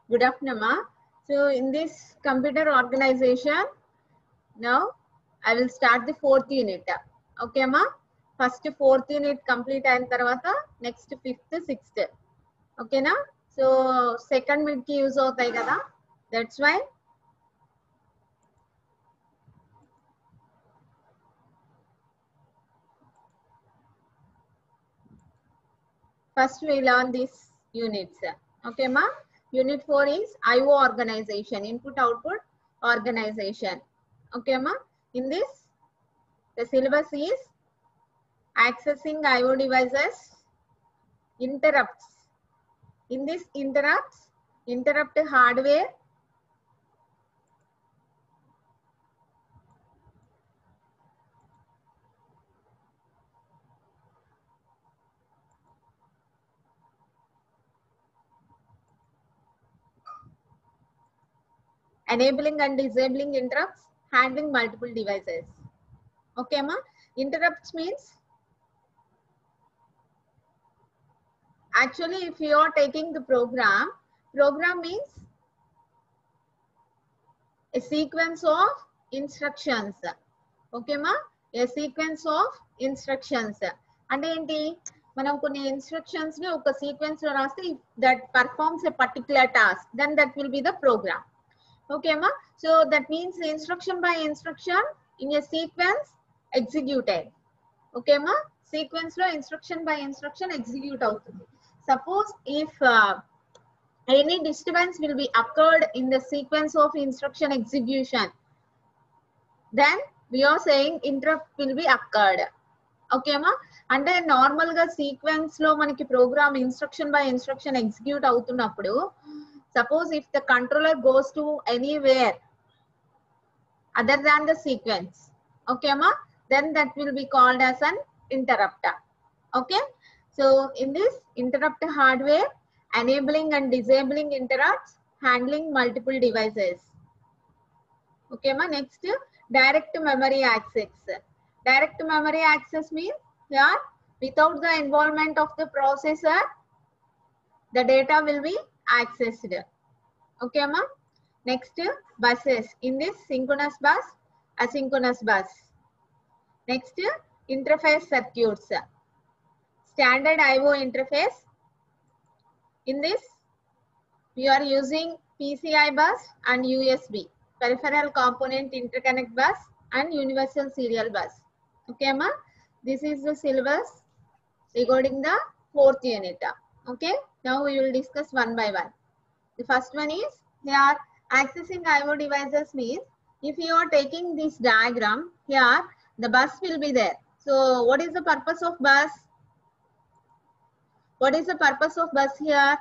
Good afternoon, ma. So in this computer organization, now I will start the 4th unit. Okay, ma. First 4th unit complete అయిన తర్వాత next 5th 6th. Okay na? So second mid ki use అవుతాయి కదా. That's why first we learn these units. Okay, ma. Unit 4 is IO organization, input output organization. Okay, ma. In this, the syllabus is accessing IO devices, interrupts. In this interrupt hardware, enabling and disabling interrupts, handling multiple devices. Okay, ma. Interrupts means actually if you are taking the program means a sequence of instructions. Okay, ma. A sequence of instructions. అంటే ఏంటి, మనం కొన్ని instructions ని ఒక sequence లో రాస్తే that performs a particular task, then that will be the program. Okay, ma. So that means instruction by instruction in a sequence executed. Okay, ma. Sequence lo instruction by instruction execute అవుతుంది. Suppose if any disturbance will be occurred in the sequence of instruction execution, then we are saying interrupt will be occurred. Okay, ma. అంటే normal గా sequence లో మనకి program instruction by instruction execute అవుతున్నప్పుడు suppose if the controller goes to anywhere other than the sequence, okay ma, then that will be called as an interrupt. Okay, so in this interrupt hardware, enabling and disabling interrupts, handling multiple devices. Okay ma. Next, direct memory access. Direct memory access means here without the involvement of the processor the data will be accessed. Okay, ma. Next, buses. In this, synchronous bus, asynchronous bus. Next, interface circuits. Standard IO interface. In this, we are using PCI bus and USB, peripheral component interconnect bus and universal serial bus. Okay, ma. This is the syllabus regarding the 4th unit. Okay. Now we will discuss one by one. The first one is here accessing IO devices means if you are taking this diagram here, the bus will be there. So what is the purpose of bus? What is the purpose of bus here?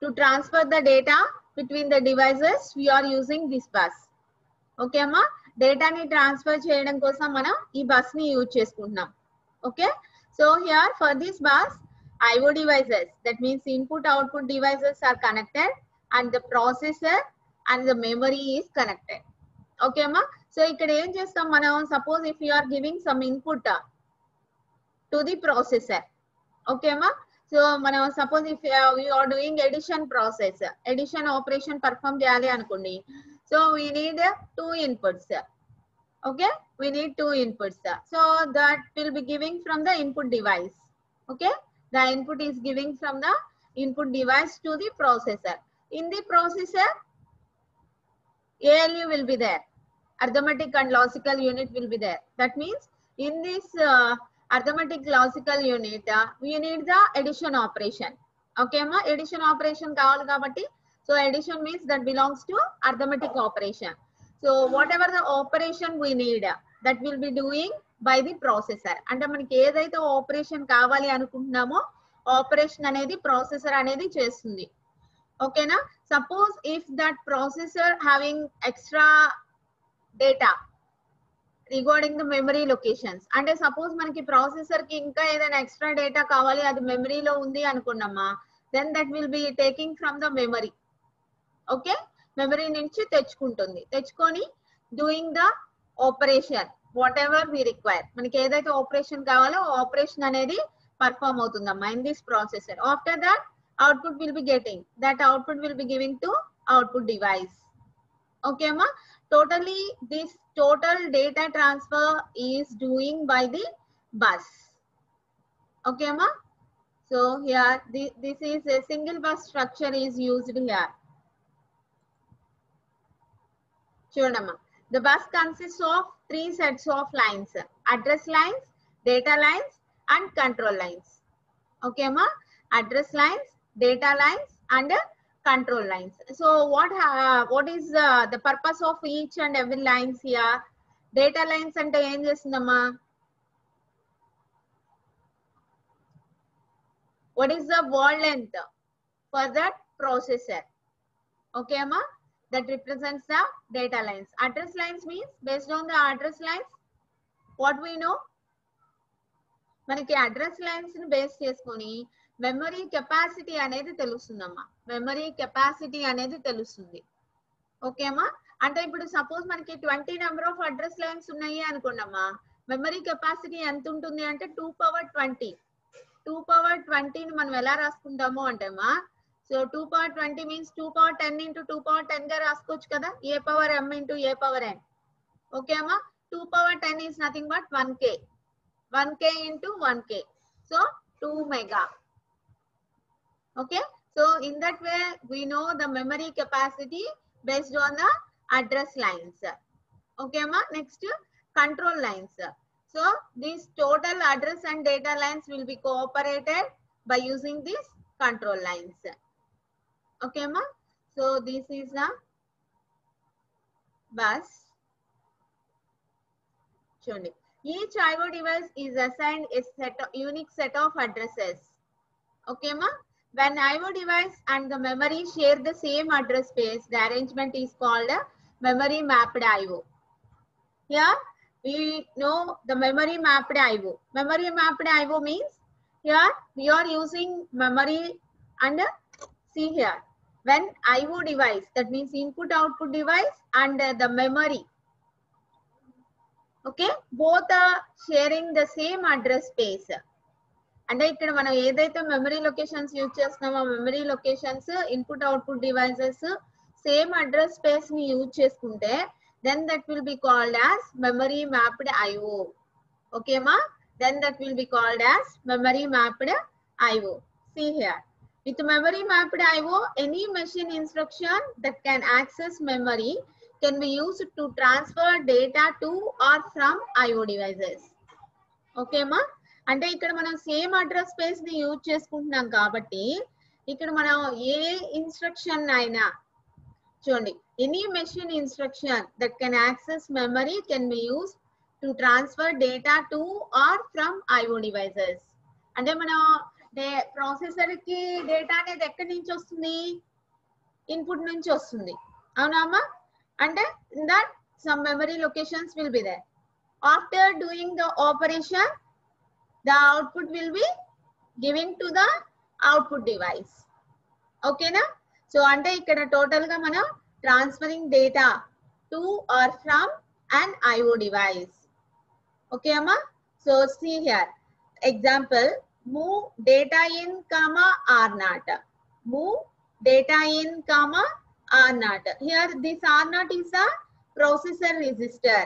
To transfer the data between the devices, we are using this bus. Okay, ma. Data ni transfer చేయడం కోసం మనం ఈ bus ని use చేసుకుంటున్నాం. Okay, so here for this bus IO devices, that means input output devices are connected and the processor and the memory is connected. Okay, ma. So ikkada em chestam manam, suppose if you are giving some input to the processor. Okay, ma. So manam suppose if we are doing addition process, addition operation perform cheyali anukondi, so we need 2 inputs. Okay, we need 2 inputs, so that will be giving from the input device. Okay, the input is giving from the input device to the processor. In the processor, ALU will be there, arithmetic and logical unit will be there. That means in this arithmetic logical unit we need the addition operation. Okay, ma. Addition operation kavali kabatti, so addition means that belongs to arithmetic operation. So whatever the operation we need, that will be doing by the processor. అంటే మనకి ఏదైతే operation కావాలి అనుకుంటున్నామో operation అనేది processor అనేది చేస్తుంది. ఓకేనా. Suppose if that processor having extra data regarding the memory locations, అంటే సపోజ్ మనకి ప్రాసెసర్ కి ఇంకా ఏదైనా ఎక్స్ట్రా డేటా కావాలి, అది మెమరీలో ఉంది అనుకున్నామా, then that will be taking from the memory. Okay, memory నుంచి తెచ్చుకుంటుంది, తెచ్చుకొని doing the operation whatever we require. మనకి ఏదైతే ఆపరేషన్ కావాలో ఆపరేషన్ అనేది పర్ఫామ్ అవుతుందమ్మా in this processor. After that output will be getting. That output will be giving to output device. Okay, ma. Totally, this total data transfer is doing by the bus. Okay, ma. So here, this is a single bus structure is used here. Chudamma. The bus consists of 3 sets of lines: address lines, data lines, and control lines. Okay, ma. Address lines, data lines, and control lines. So what is the purpose of each and every lines here? Data lines ante em chestundamma? What is the word length for that processor? Okay, ma. That represents the data lines. Address lines means based on the address lines, what we know? మనకి address lines ని base చేసుకొని memory capacity అనేది తెలుస్తుందమ్మా. Memory capacity అనేది తెలుస్తుంది. ఓకేమా. అంటే ఇప్పుడు suppose మనకి 20 number of address lines ఉన్నాయి అనుకోండమ్మా, మెమరీ కెపాసిటీ ఎంత ఉంటుంది అంటే 2^20. 2^20 ని మనం ఎలా రాసుకుంటాము అంటేమా, సో 2^20 మీన్స్ 2^10 into 2^10 గా రాసుకోవచ్చు కదా, a^m into a^n. ఓకే అమ్మా. 2^10 is nothing but 1k. 1k into 1k. So 2 mega. Okay. So in that way, we know the memory capacity based on the address lines. Okay, ma. Next, control lines. So these total address and data lines will be cooperated by using these control lines. Okay, ma. So this is a bus. Chudandi. Each IO device is assigned a unique set of addresses. Okay, ma. When IO device and the memory share the same address space, the arrangement is called a memory mapped IO. Here we know the memory mapped IO. Memory mapped IO means here we are using memory and see here when IO device, that means input output device, and the memory. Okay, both are sharing the same address space. అంటే ఇక్కడ మనం ఏదైతే memory locations use చేస్తున్నామో memory locations input output devices same address space ని use చేసుకుంటే then that will be called as memory mapped IO. Okay, ma. Then that will be called as memory mapped IO. See here, with memory mapped IO, any machine instruction that can access memory can be used to transfer data to or from IO devices. Okay, ma. అంటే ఇక్కడ మనం same address space ని use చేసుకుంటున్నాం కాబట్టి ఇక్కడ మనం ఏ instruction అయినా చూడండి, any machine instruction that can access memory can be use to transfer data to or from IO devices. అంటే మనం ప్రాసెసర్ కి డేటా అనేది ఎక్కడి నుంచి వస్తుంది? ఇన్పుట్ నుంచి వస్తుంది, అవునా అమ్మా? అంటే in that some memory locations will be there. After doing the operation, the output will be given to the output device. Okay na? So ante ikkada total ga mana transferring data to or from an IO device. Okay amma. So see here, example, move data in comma R0. Move data in comma R0. Here this R0 is a processor register.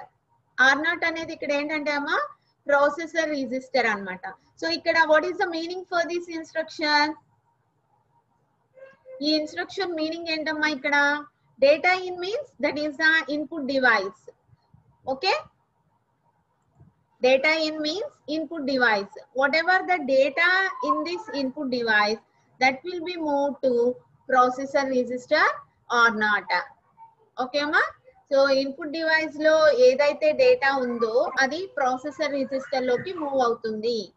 R0 అనేది ఇక్కడ ఏంటంటే అమ్మా processor register అన్నమాట. So ఇక్కడ what is the meaning for this instruction? ఈ instruction meaning ఏంటమ్మా? ఇక్కడ data in means that is the input device. Okay, data in means input device. Whatever the data in this input device, that will be moved to processor register or not. Okay ma. So input device lo edaithe data undo adi processor register loki move avutundi.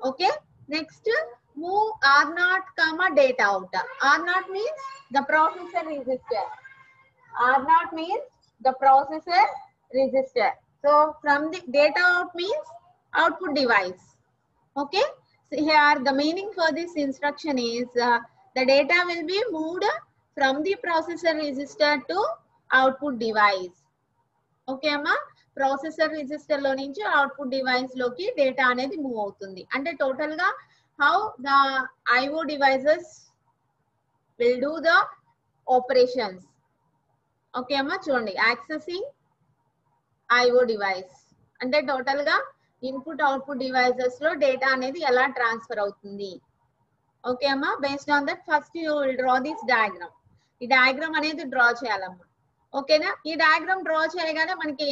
Okay, next move R0 comma data out. R0 means the processor register. R0 means the processor register. So from the data out means output device. Okay, so here the meaning for this instruction is the data will be moved from the processor register to output device. Okay amma, processor register lo nunchi output device loki data anedi move avutundi. Ante total ga how the IO devices will do the operations. Okay amma చూడండి accessing IO device అంటే total గా input output devices లో data అనేది ఎలా transfer అవుతుంది. Okay అమ్మా based on that first you will draw this diagram. ఈ diagram అనేది డ్రా చేయాలమ్మా. ఓకేనా ఈ డయాగ్రామ్ డ్రా చేయగానే మనకి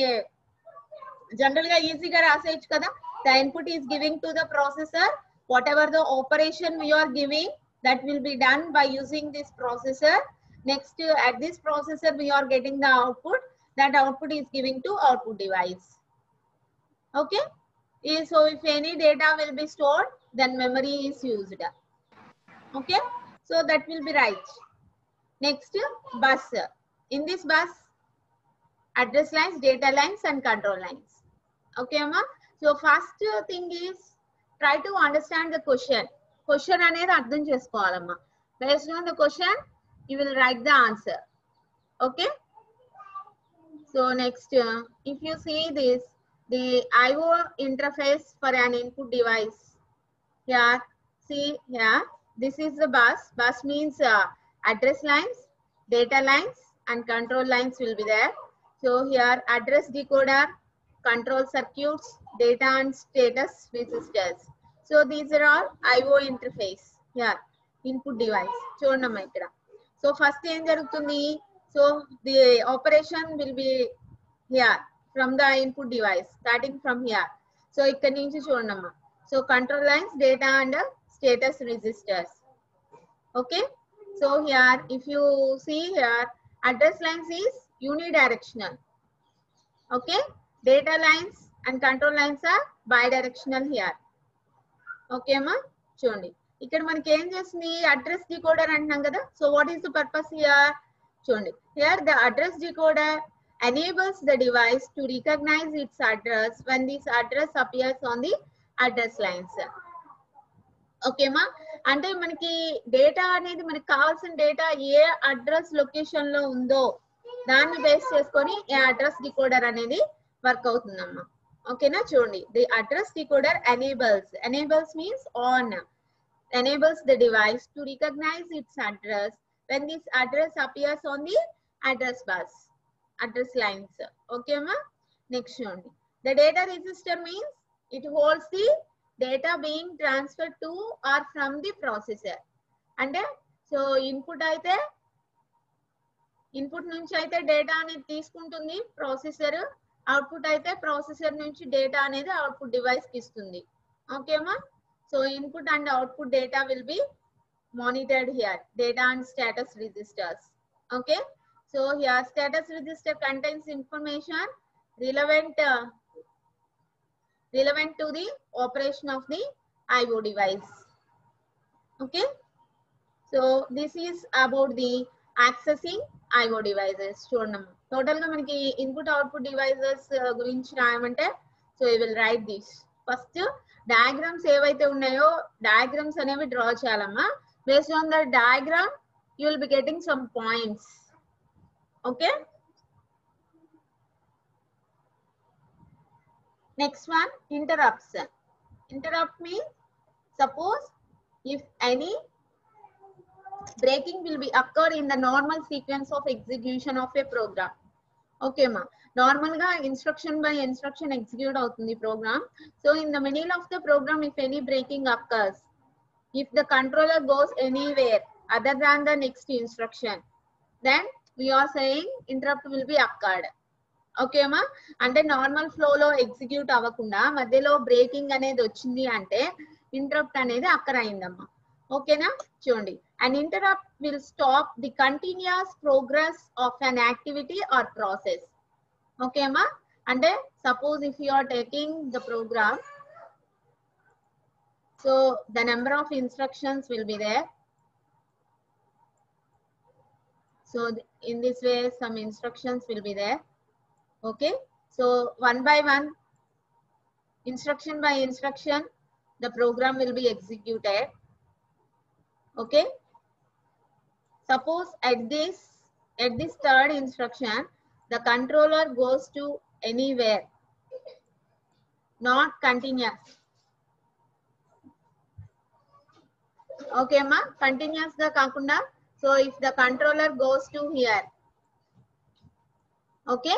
జనరల్ గా ఈజీగా రాసేయచ్చు కదా. The input is giving to the processor whatever the operation we are giving that will be done by using this processor. Next at this processor we are getting the output. That output is giving to output device. Okay, so if any data will be stored then memory is used. Okay, so that will be right. Next bus. In this bus address lines, data lines and control lines. Okay amma, so first thing is try to understand the question. Question అనేది అర్థం చేసుకోవాలమ్మా. Based on the question you will write the answer. Okay, so next if you see this, the IO interface for an input device. Here see here, this is the bus. Bus means address lines, data lines and control lines will be there. So here address decoder, control circuits, data and status registers. So these are all IO interface. Here input device చూడమ్మా ఇక్కడ. So first ఏం జరుగుతుంది, so the operation will be here from the input device starting from here. So ఇక్కడ నుంచి చూడమ్మా. So control lines, data and status registers. Okay, so here if you see here address lines is unidirectional. Okay, data lines and control lines are bidirectional here. Okay అమ్మా చూడండి ఇక్కడ మనకి ఏం చేస్తుంది address decoder అంటున్నాం కదా. So what is the purpose here చూడండి. Here the address decoder enables the device to recognize its address when this address appears on the address lines. Okay అమ్మా అంటే మనకి డేటా అనేది మనకి కావాల్సిన డేటా ఏ అడ్రస్ లొకేషన్ లో ఉందో దాన్ని బేస్ చేసుకొని ఈ అడ్రస్ డికోడర్ అనేది వర్క్ అవుతుందమ్మా. ఓకేనా చూడండి the address decoder enables means on, enables the device to recognize its address when this address appears on the address bus, address lines. Okay ma, next చూడండి the data register means it holds the data being transferred to or from the processor. అంటే so input అయితే input నుంచి అయితే data అనేది తీసుకుంటుంది processor, output అయితే processor నుంచి data అనేది అవుట్పుట్ డివైస్ కి ఇస్తుంది. ఓకేమా so input and output data will be monitored here, data and status registers. Okay, so here status register contains information relevant to the operation of the IO device. Okay, so this is about the accessing IO devices. చూడండి total గా మనకి input output devices గురించి రాయమంటే so you will write this. First diagrams ఏవైతే ఉన్నాయో diagrams అనేవి draw చేయాలమ్మా. Based on the diagram you will be getting some points. Okay, next one interrupts. Interrupt means suppose if any breaking will be occur in the normal sequence of execution of a program. Okay ma, normal ga instruction by instruction execute avutundi program. So in the middle of the program if any breaking occurs, if the controller goes anywhere other than the next instruction, then we are saying interrupt will be occurred. ఓకేమా అంటే normal flow లో execute అవ్వకుండా మధ్యలో breaking అనేది వచ్చింది అంటే interrupt అనేది అక్కర్ అయిందమ్మా. ఓకేనా చూడండి and interrupt will stop the continuous progress of an activity or process. ఓకేమా అంటే suppose if you are taking the program, so the number of instructions will be there. So in this way some instructions will be there. Okay, so one by one, instruction by instruction, the program will be executed. Okay, suppose at this third instruction the controller goes to anywhere, not continuous. Okay ma, continuous ga kakunda So if the controller goes to here, okay,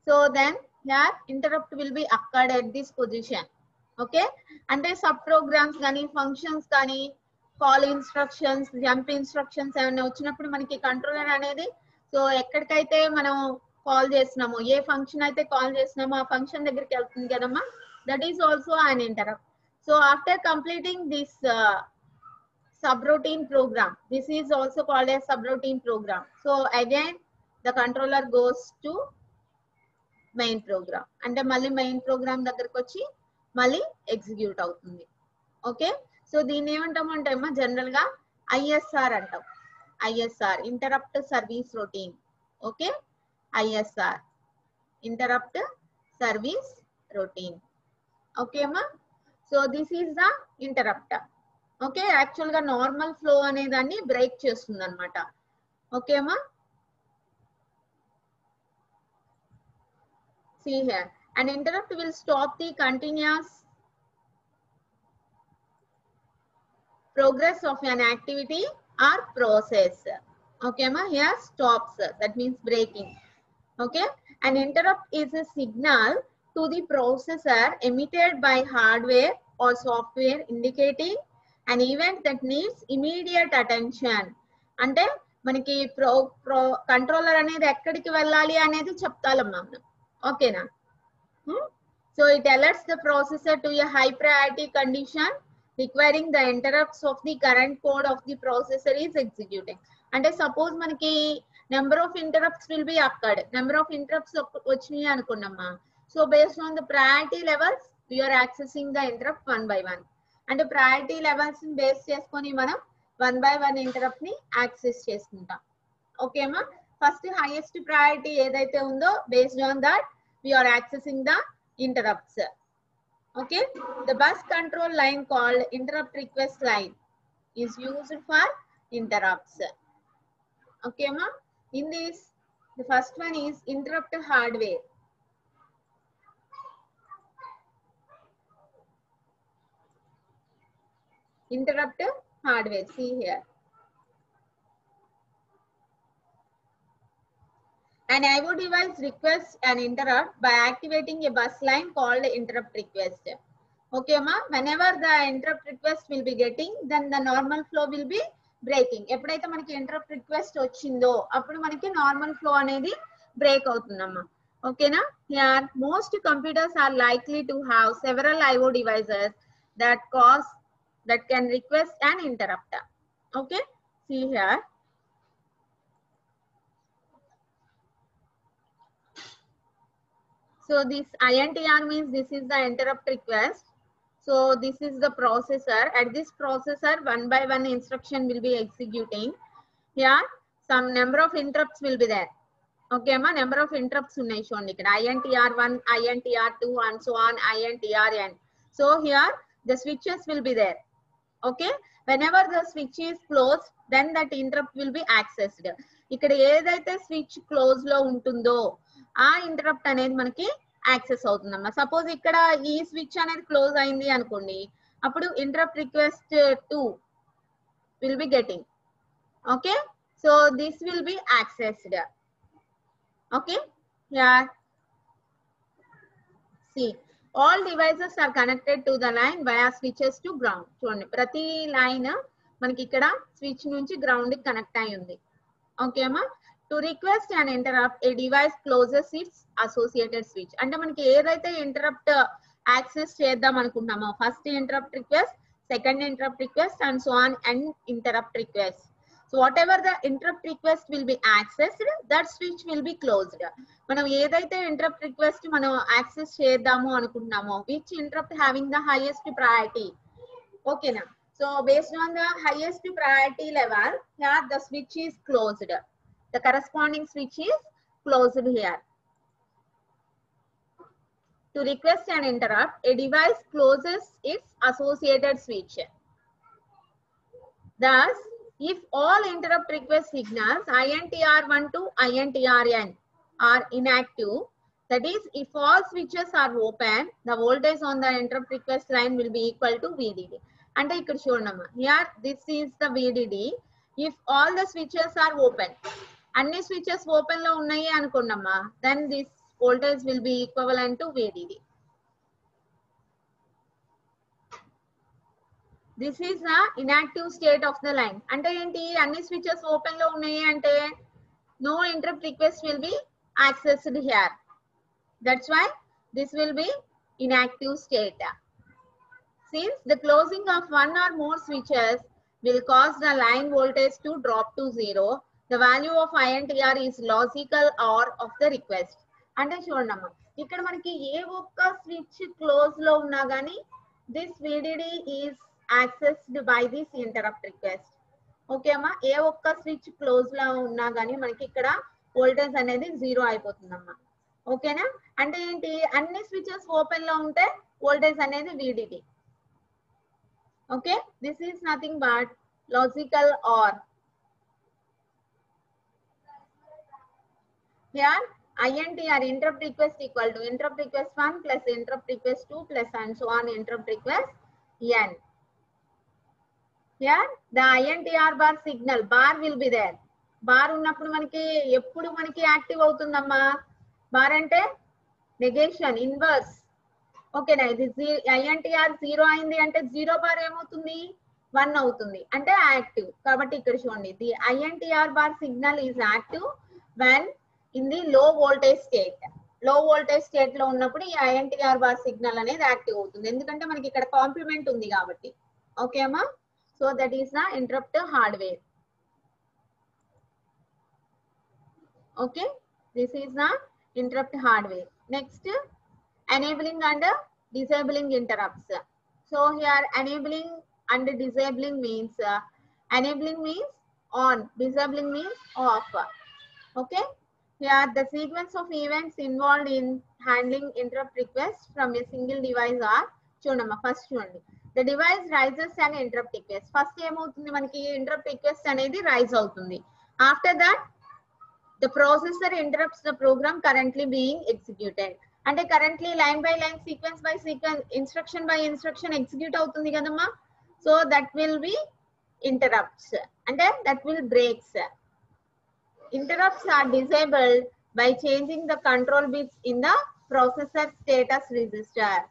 so then here interrupt will be occurred at this position. Okay, అంటే sub programmes కానీ functions కానీ call instructions jump instructions ఏమైనా వచ్చినప్పుడు మనకి controller అనేది so ఎక్కడికైతే మనం call చేస్తున్నామో ఏ ఫంక్షన్ అయితే కాల్ చేస్తున్నామో ఆ ఫంక్షన్ దగ్గరికి వెళ్తుంది కదమ్మా, that is also an interrupt. So after completing this subroutine program, this is also called as subroutine program. So again the controller goes to main program అంటే మళ్ళీ మెయిన్ ప్రోగ్రామ్ దగ్గరకు వచ్చి మళ్ళీ ఎగ్జిక్యూట్ అవుతుంది. ఓకే, సో దీన్ని ఏమంటాము అంటే అమ్మా జనరల్ గా ఐఎస్ఆర్ అంటాం. ISR interrupt service routine. Okay, ISR interrupt service routine. Okay అమ్మా, so this is the interrupt. Okay, actual గా నార్మల్ ఫ్లో అనే దాన్ని బ్రేక్ చేస్తుంది అనమాట. ఓకే అమ్మా, see here, an interrupt will stop the continuous progress of an activity or process. Okay ma, here stops, that means breaking. Okay, an interrupt is a signal to the processor emitted by hardware or software indicating an event that needs immediate attention. అంటే మనకి controller అనేది ఎక్కడికి వెళ్ళాలి అనేది చెప్తాలమ్మా మనం. ఓకేనా, so it alerts the processor to a high priority condition requiring the interrupts of the current code of the processor is executing. అంటే suppose మనకి number of interrupts will be occurred, number of interrupts వచ్చినాయి అనుకున్నామా, so based on the priority levels we are accessing the interrupt one by one. అంటే priority levels ని base చేసుకొని మనం one by one interrupt ని access చేసుకుంటాం. ఓకేమా, ఫస్ట్ హైయెస్ట్ ప్రయారిటీ ఏదైతే ఉందో based on that we are accessing the interrupts. Okay, the bus control line called interrupt request line is used for interrupts. Okay ma, in this the first one is interrupt hardware. Interrupt hardware, see here, an IO device requests an interrupt by activating a bus line called interrupt request. Okay ma, whenever the interrupt request will be getting, then the normal flow will be breaking. ఎప్పుడైతే మనకి interrupt request వచ్చిందో అప్పుడు మనకి normal flow అనేది break అవుతుందమ్మా. ఓకేనా, here most computers are likely to have several IO devices that can request an interrupt. Okay, see here, so this INTR means this is the interrupt request. So this is the processor. At this processor, one by one instruction will be executing. Here some number of interrupts will be there. Okay ma, number of interrupts unnai shonడి ikkada, INTR1, INTR2 and so on, INTRN. So here the switches will be there. Okay, whenever the switch is closed, then that interrupt will be accessed. ikkada edaithe switch close lo untundo ఆ interrupt అనేది మనకి access అవుతుందమ్మా. Suppose ఇక్కడ ఈ switch అనేది close అయింది అనుకోండి, అప్పుడు interrupt request 2 will be getting. Okay, so this will be accessed. Okay, here see all devices are connected to the line via switches to ground. చూడండి ప్రతి లైన్ మనకి ఇక్కడ స్విచ్ నుంచి గ్రౌండ్ కి కనెక్ట్ అయి ఉంది. ఓకే అమ్మా, to request an interrupt, a device closes its associated switch. అంటే మనకి ఏదైతే ఇంటరప్ట్ యాక్సెస్ చేద్దాం అనుకుంటామో first interrupt request, second interrupt request and so on and interrupt request. So whatever the interrupt request will be accessed, that switch will be closed. మనం ఏదైతే interrupt request మనం access చేద్దాము అనుకుంటున్నామో which interrupt having the highest priority. ఓకేనా, so based on the highest priority level here the switch is closed. The corresponding switch is closed here. To request an interrupt, a device closes its associated switch. Thus, if all interrupt request signals INTR1 to INTRN are inactive, that is, if all switches are open, the voltage on the interrupt request line will be equal to VDD. And I could show here, this is the VDD. if all the switches are open, అన్ని switches open లో ఉన్నాయి అనుకోండమ్మా, then this voltage will be equivalent to VDD. This is the inactive state of the line. అంటే ఏంటి, అన్ని switches open లో ఉన్నాయి అంటే no interrupt request will be accessed here. That's why this will be inactive state. Since the closing of one or more switches will cause the line voltage to drop to 0, the value of INTR is logical OR of the request. అంటే చూడమ్మా, ఇక్కడ మనకి ఏ ఒక్క switch close లో ఉన్నా గానీ this VDD is accessed by this interrupt request. Okay అమ్మా, ఏ ఒక్క స్విచ్ క్లోజ్ లో ఉన్నా గానీ మనకి ఇక్కడ వోల్టేజ్ అనేది 0 అయిపోతుందమ్మా. ఓకేనా, అంటే ఏంటి, అన్ని స్విచెస్ ఓపెన్ లో ఉంటే వోల్టేజ్ అనేది VDD. Okay, this is nothing but logical OR. Here INTR, interrupt request, equal to interrupt request 1 plus interrupt request 2 plus and so on interrupt request n. Here the INTR bar signal bar will be there. Bar ఉన్నప్పుడు మనకి ఎప్పుడు మనకి active అవుతుందమ్మా, bar అంటే negation inverse. ఓకేనా, ఇది INTR 0 అయింది అంటే 0 బార్ ఏమవుతుంది, 1 అవుతుంది, అంటే యాక్టివ్. కాబట్టి ఇక్కడ చూడండి, the INTR bar signal is active when in the లో వోల్టేజ్ స్టేట్. లో వోల్టేజ్ స్టేట్ లో ఉన్నప్పుడు ఈ INTR బార్ సిగ్నల్ అనేది యాక్టివ్ అవుతుంది, ఎందుకంటే మనకి ఇక్కడ కాంప్లిమెంట్ ఉంది కాబట్టి. ఓకే అమ్మా, so that is the interrupt hardware. Okay, this is the interrupt hardware. Next, enabling and disabling interrupts. So here enabling and disabling means enabling means on, disabling means off. Okay, here the sequence of events involved in handling interrupt requests from a single device are చూడమ్మా. First చూడండి, the device rises an interrupt request. First ఏమవుతుంది, మనకి interrupt request అనేది rise అవుతుంది. After that the processor interrupts the program currently being executed. అంటే currently line by line, sequence by sequence, instruction by instruction execute అవుతుంది కదమ్మా. So that will be interrupts, అంటే that will breaks. Interrupts are disabled by changing the control bits in the processor status register.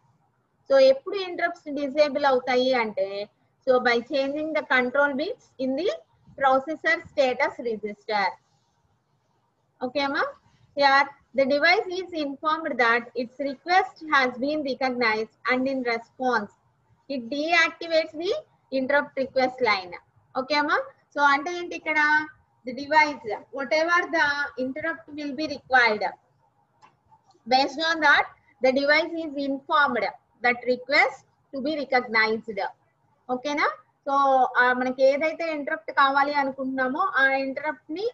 So ఎప్పుడు interrupts disable అవుతాయి అంటే, so by changing the control bits in the processor status register. Okay అమ్మా, here the device is informed that its request has been recognized and in response it deactivates the interrupt request line. Okay amma, so ante enti ikkada the device whatever the interrupt will be required, based on that the device is informed that request to be recognized. Okay na, so manaki edaithe interrupt kavali anukuntunnamo aa interrupt ni,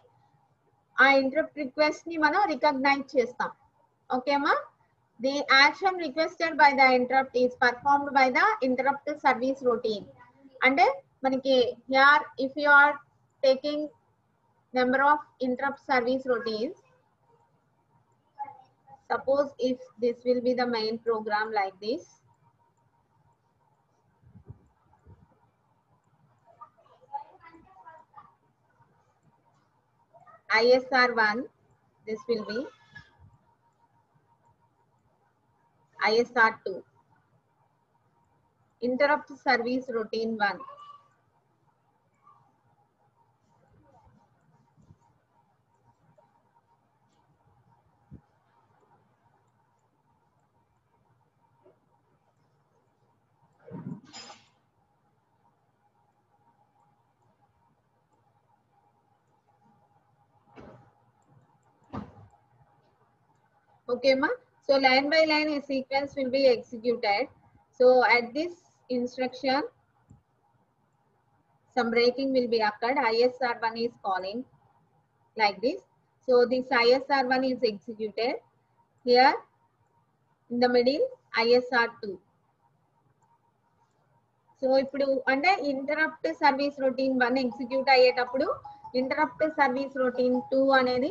ఆ interrupt request ని మనం recognize చేస్తాం. ఓకేమా, the action requested by the interrupt is performed by the interrupt service routine. అంటే మనకి here if you are taking number of interrupt service routines, suppose if this will be the main program like this, ISR1, this will be ISR2, interrupt service routine 1. Okay ma, so line by line a sequence will be executed. So at this instruction some breaking will be occurred. ISR1 is calling like this. So this ISR1 is executed. Here in the middle ISR2. So ఇప్పుడు అంటే interrupt service routine 1 execute అయ్యేటప్పుడు interrupt service routine 2 అనేది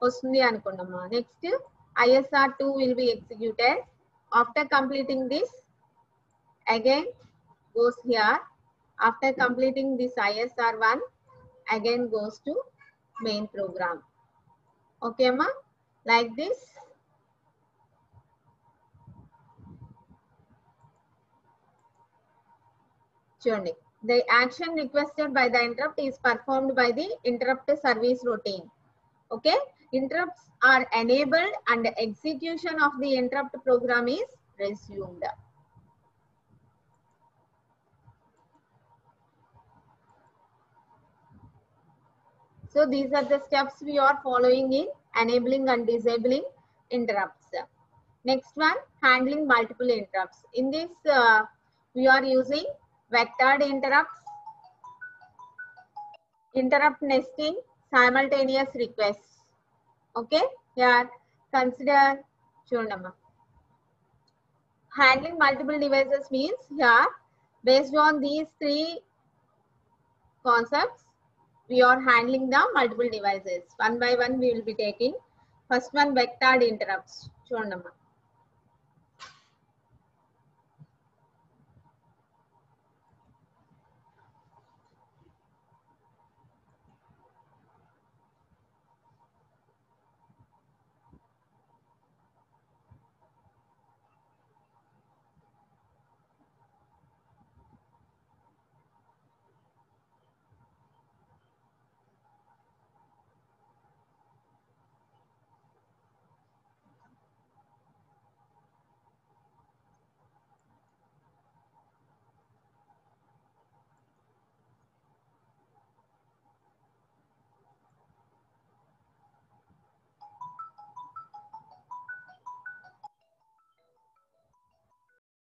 వస్తుంది అనుకున్నామా. Next ISR2 will be executed. After completing this, again goes here. After completing this ISR1, again goes to main program. Okay ma, like this. Journey. The action requested by the interrupt is performed by the interrupt service routine. Okay, interrupts are enabled and execution of the interrupt program is resumed. So these are the steps we are following in enabling and disabling interrupts. Next one, handling multiple interrupts. In this, we are using vectored interrupts, interrupt nesting, simultaneous requests. Okay, here consider Churnama. Handling multiple devices means here, based on these three concepts, we are handling the multiple devices. One by one, we will be taking. First one, vectored interrupts. Churnama.